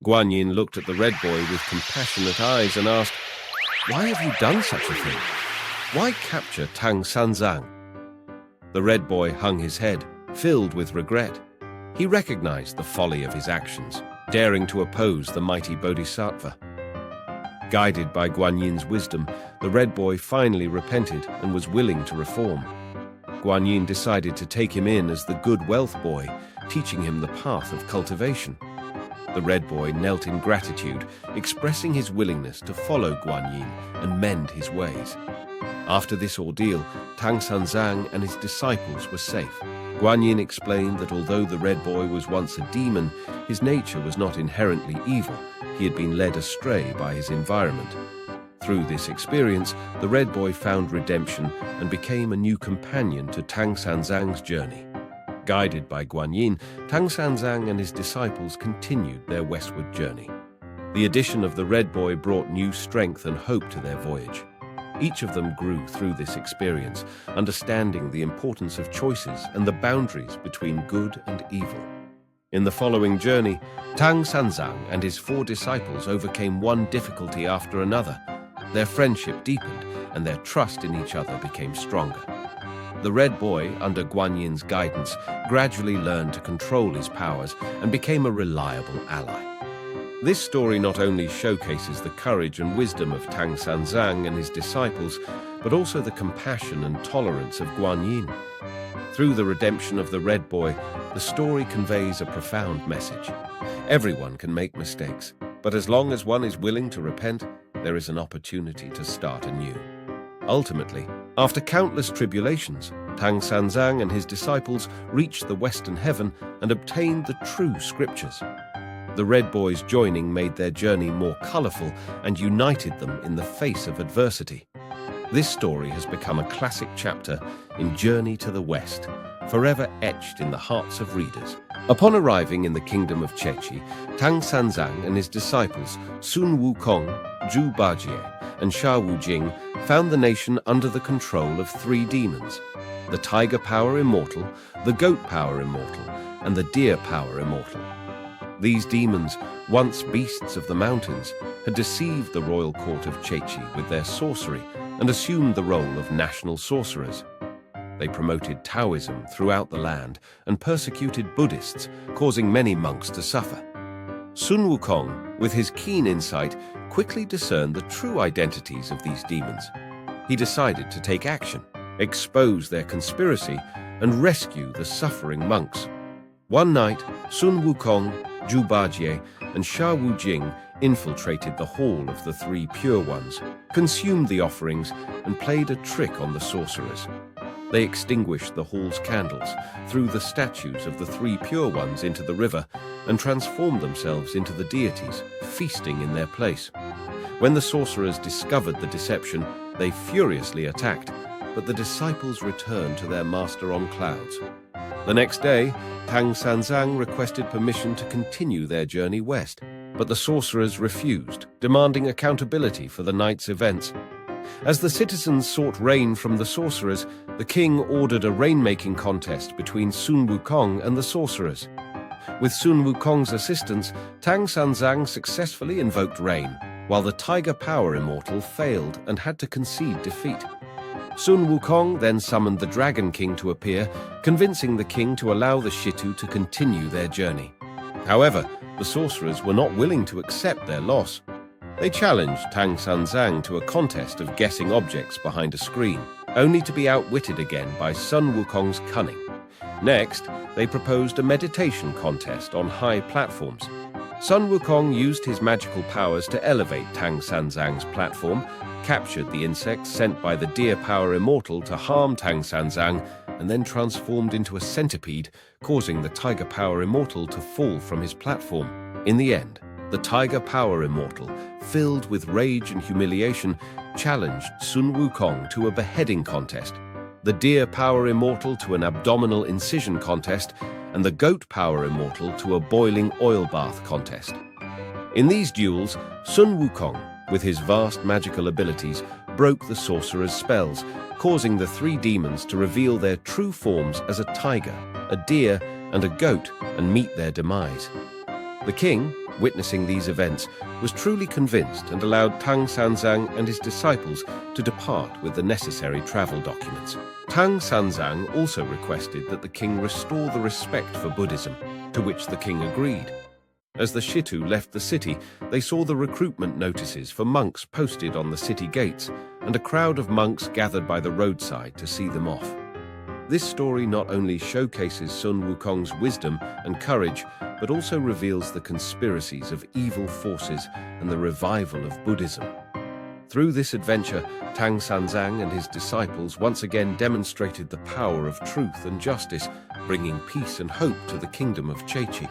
Guanyin looked at the Red Boy with compassionate eyes and asked, "Why have you done such a thing? Why capture Tang Sanzang?" The Red Boy hung his head, filled with regret. He recognized the folly of his actions, daring to oppose the mighty Bodhisattva. Guided by Guanyin's wisdom, the Red Boy finally repented and was willing to reform. Guanyin decided to take him in as the good wealth boy, teaching him the path of cultivation. The Red Boy knelt in gratitude, expressing his willingness to follow Guanyin and mend his ways. After this ordeal, Tang Sanzang and his disciples were safe. Guanyin explained that although the Red Boy was once a demon, his nature was not inherently evil. He had been led astray by his environment. Through this experience, the Red Boy found redemption and became a new companion to Tang Sanzang's journey. Guided by Guanyin, Tang Sanzang and his disciples continued their westward journey. The addition of the Red Boy brought new strength and hope to their voyage. Each of them grew through this experience, understanding the importance of choices and the boundaries between good and evil. In the following journey, Tang Sanzang and his 4 disciples overcame one difficulty after another. Their friendship deepened, and their trust in each other became stronger. The Red Boy, under Guanyin's guidance, gradually learned to control his powers and became a reliable ally. This story not only showcases the courage and wisdom of Tang Sanzang and his disciples, but also the compassion and tolerance of Guanyin. Through the redemption of the Red Boy, the story conveys a profound message. Everyone can make mistakes, but as long as one is willing to repent, there is an opportunity to start anew. Ultimately, after countless tribulations, Tang Sanzang and his disciples reached the Western Heaven and obtained the true scriptures. The Red Boys joining made their journey more colorful and united them in the face of adversity. This story has become a classic chapter in Journey to the West, forever etched in the hearts of readers. Upon arriving in the kingdom of Chechi, Tang Sanzang and his disciples Sun Wukong, Zhu Bajie, and Sha Wujing found the nation under the control of 3 demons: the Tiger Power Immortal, the Goat Power Immortal, and the Deer Power Immortal. These demons, once beasts of the mountains, had deceived the royal court of Chechi with their sorcery and assumed the role of national sorcerers. They promoted Taoism throughout the land and persecuted Buddhists, causing many monks to suffer. Sun Wukong, with his keen insight, quickly discerned the true identities of these demons. He decided to take action, expose their conspiracy, and rescue the suffering monks. One night, Sun Wukong, Zhu Bajie, and Sha Wujing infiltrated the hall of the 3 Pure Ones, consumed the offerings, and played a trick on the sorcerers. They extinguished the hall's candles, threw the statues of the 3 Pure Ones into the river, and transformed themselves into the deities, feasting in their place. When the sorcerers discovered the deception, they furiously attacked, but the disciples returned to their master on clouds. The next day, Tang Sanzang requested permission to continue their journey west, but the sorcerers refused, demanding accountability for the night's events. As the citizens sought rain from the sorcerers, the king ordered a rainmaking contest between Sun Wukong and the sorcerers. With Sun Wukong's assistance, Tang Sanzang successfully invoked rain, while the Tiger Power Immortal failed and had to concede defeat. Sun Wukong then summoned the Dragon King to appear, convincing the king to allow the Shitu to continue their journey. However, the sorcerers were not willing to accept their loss. They challenged Tang Sanzang to a contest of guessing objects behind a screen, only to be outwitted again by Sun Wukong's cunning. Next, they proposed a meditation contest on high platforms. Sun Wukong used his magical powers to elevate Tang Sanzang's platform, captured the insect sent by the Deer Power Immortal to harm Tang Sanzang, and then transformed into a centipede, causing the Tiger Power Immortal to fall from his platform. In the end, the Tiger Power Immortal, filled with rage and humiliation, challenged Sun Wukong to a beheading contest, the Deer Power Immortal to an abdominal incision contest, and the Goat Power Immortal to a boiling oil bath contest. In these duels, Sun Wukong, with his vast magical abilities, broke the sorcerer's spells, causing the 3 demons to reveal their true forms as a tiger, a deer, and a goat, and meet their demise. The king, witnessing these events, was truly convinced and allowed Tang Sanzang and his disciples to depart with the necessary travel documents. Tang Sanzang also requested that the king restore the respect for Buddhism, to which the king agreed. As the Shitu left the city, they saw the recruitment notices for monks posted on the city gates, and a crowd of monks gathered by the roadside to see them off. This story not only showcases Sun Wukong's wisdom and courage, but also reveals the conspiracies of evil forces and the revival of Buddhism. Through this adventure, Tang Sanzang and his disciples once again demonstrated the power of truth and justice, bringing peace and hope to the kingdom of Chechi.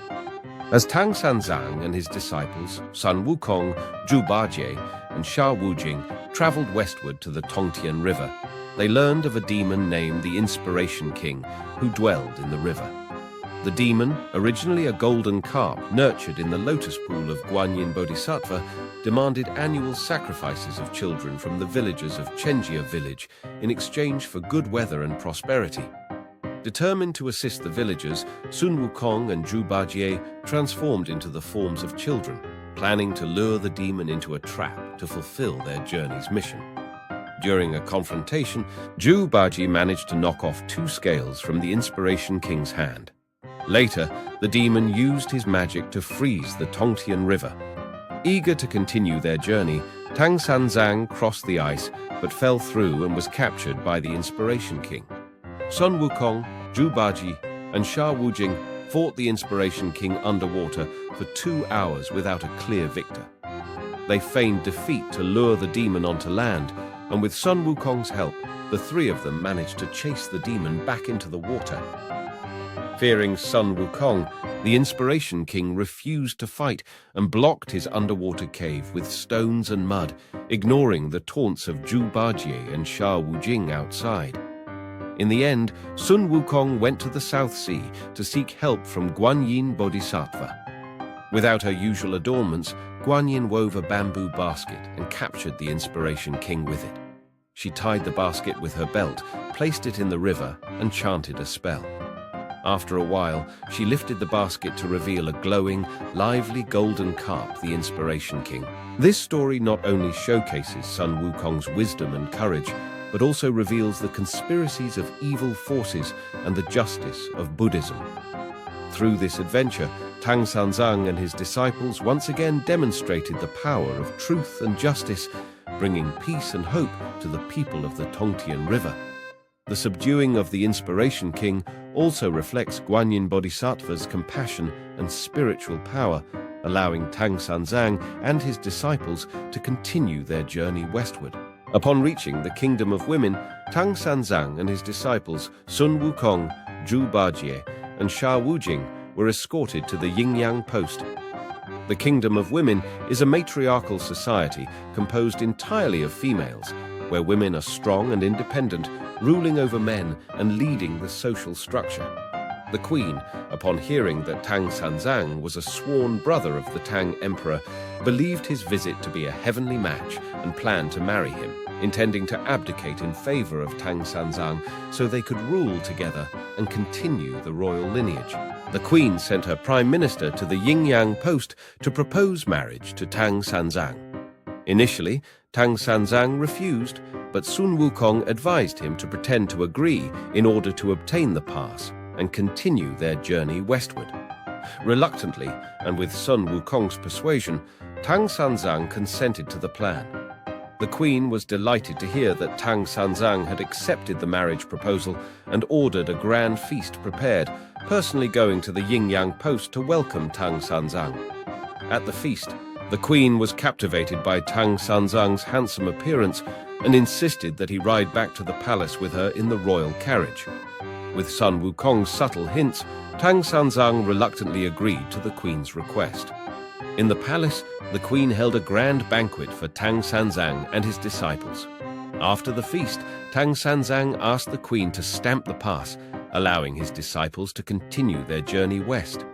As Tang Sanzang and his disciples, Sun Wukong, Zhu Bajie, and Sha Wujing traveled westward to the Tongtian River, they learned of a demon named the Inspiration King, who dwelled in the river. The demon, originally a golden carp nurtured in the lotus pool of Guanyin Bodhisattva, demanded annual sacrifices of children from the villagers of Chenjia village in exchange for good weather and prosperity. Determined to assist the villagers, Sun Wukong and Zhu Bajie transformed into the forms of children, planning to lure the demon into a trap to fulfill their journey's mission. During a confrontation, Zhu Bajie managed to knock off 2 scales from the Inspiration King's hand. Later, the demon used his magic to freeze the Tongtian River. Eager to continue their journey, Tang Sanzang crossed the ice but fell through and was captured by the Inspiration King. Sun Wukong, Zhu Bajie, and Sha Wujing fought the Inspiration King underwater for 2 hours without a clear victor. They feigned defeat to lure the demon onto land, and with Sun Wukong's help, the 3 of them managed to chase the demon back into the water. Fearing Sun Wukong, the Inspiration King refused to fight and blocked his underwater cave with stones and mud, ignoring the taunts of Zhu Bajie and Sha Wujing outside. In the end, Sun Wukong went to the South Sea to seek help from Guanyin Bodhisattva. Without her usual adornments, Guanyin wove a bamboo basket and captured the Inspiration King with it. She tied the basket with her belt, placed it in the river, and chanted a spell. After a while, she lifted the basket to reveal a glowing, lively golden carp, the Inspiration King. This story not only showcases Sun Wukong's wisdom and courage, but also reveals the conspiracies of evil forces and the justice of Buddhism. Through this adventure, Tang Sanzang and his disciples once again demonstrated the power of truth and justice, bringing peace and hope to the people of the Tongtian River. The subduing of the Inspiration King also reflects Guanyin Bodhisattva's compassion and spiritual power, allowing Tang Sanzang and his disciples to continue their journey westward. Upon reaching the Kingdom of Women, Tang Sanzang and his disciples Sun Wukong, Zhu Bajie, and Sha Wujing were escorted to the Yingyang Post. The Kingdom of Women is a matriarchal society composed entirely of females, where women are strong and independent, ruling over men and leading the social structure. The queen, upon hearing that Tang Sanzang was a sworn brother of the Tang Emperor, believed his visit to be a heavenly match and planned to marry him, intending to abdicate in favor of Tang Sanzang so they could rule together and continue the royal lineage. The queen sent her prime minister to the Yingyang Post to propose marriage to Tang Sanzang. Initially, Tang Sanzang refused, but Sun Wukong advised him to pretend to agree in order to obtain the pass and continue their journey westward. Reluctantly, and with Sun Wukong's persuasion, Tang Sanzang consented to the plan. The queen was delighted to hear that Tang Sanzang had accepted the marriage proposal and ordered a grand feast prepared, personally going to the Yingyang Post to welcome Tang Sanzang. At the feast, the queen was captivated by Tang Sanzang's handsome appearance and insisted that he ride back to the palace with her in the royal carriage. With Sun Wukong's subtle hints, Tang Sanzang reluctantly agreed to the queen's request. In the palace, the queen held a grand banquet for Tang Sanzang and his disciples. After the feast, Tang Sanzang asked the queen to stamp the pass, allowing his disciples to continue their journey west.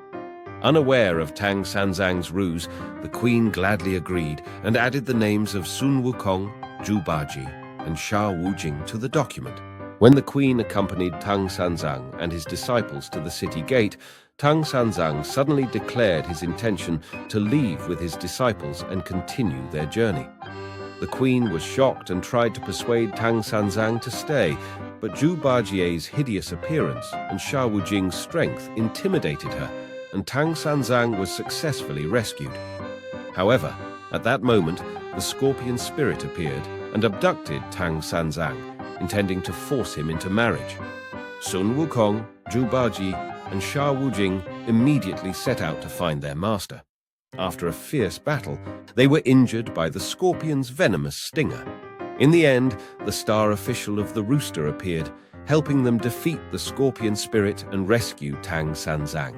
Unaware of Tang Sanzang's ruse, the queen gladly agreed and added the names of Sun Wukong, Zhu Bajie, and Sha Wujing to the document. When the queen accompanied Tang Sanzang and his disciples to the city gate, Tang Sanzang suddenly declared his intention to leave with his disciples and continue their journey. The queen was shocked and tried to persuade Tang Sanzang to stay, but Zhu Bajie's hideous appearance and Sha Wujing's strength intimidated her, and Tang Sanzang was successfully rescued. However, at that moment, the scorpion spirit appeared and abducted Tang Sanzang, intending to force him into marriage. Sun Wukong, Zhu Baji, and Sha Wujing immediately set out to find their master. After a fierce battle, they were injured by the scorpion's venomous stinger. In the end, the star official of the rooster appeared, helping them defeat the scorpion spirit and rescue Tang Sanzang.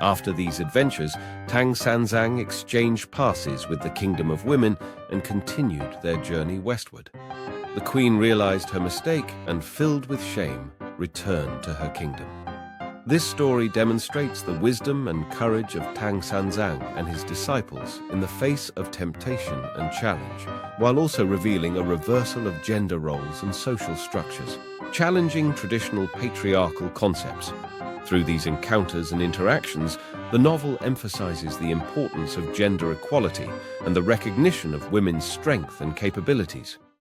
After these adventures, Tang Sanzang exchanged passes with the Kingdom of Women and continued their journey westward. The queen realized her mistake and, filled with shame, returned to her kingdom. This story demonstrates the wisdom and courage of Tang Sanzang and his disciples in the face of temptation and challenge, while also revealing a reversal of gender roles and social structures, challenging traditional patriarchal concepts. Through these encounters and interactions, the novel emphasizes the importance of gender equality and the recognition of women's strength and capabilities.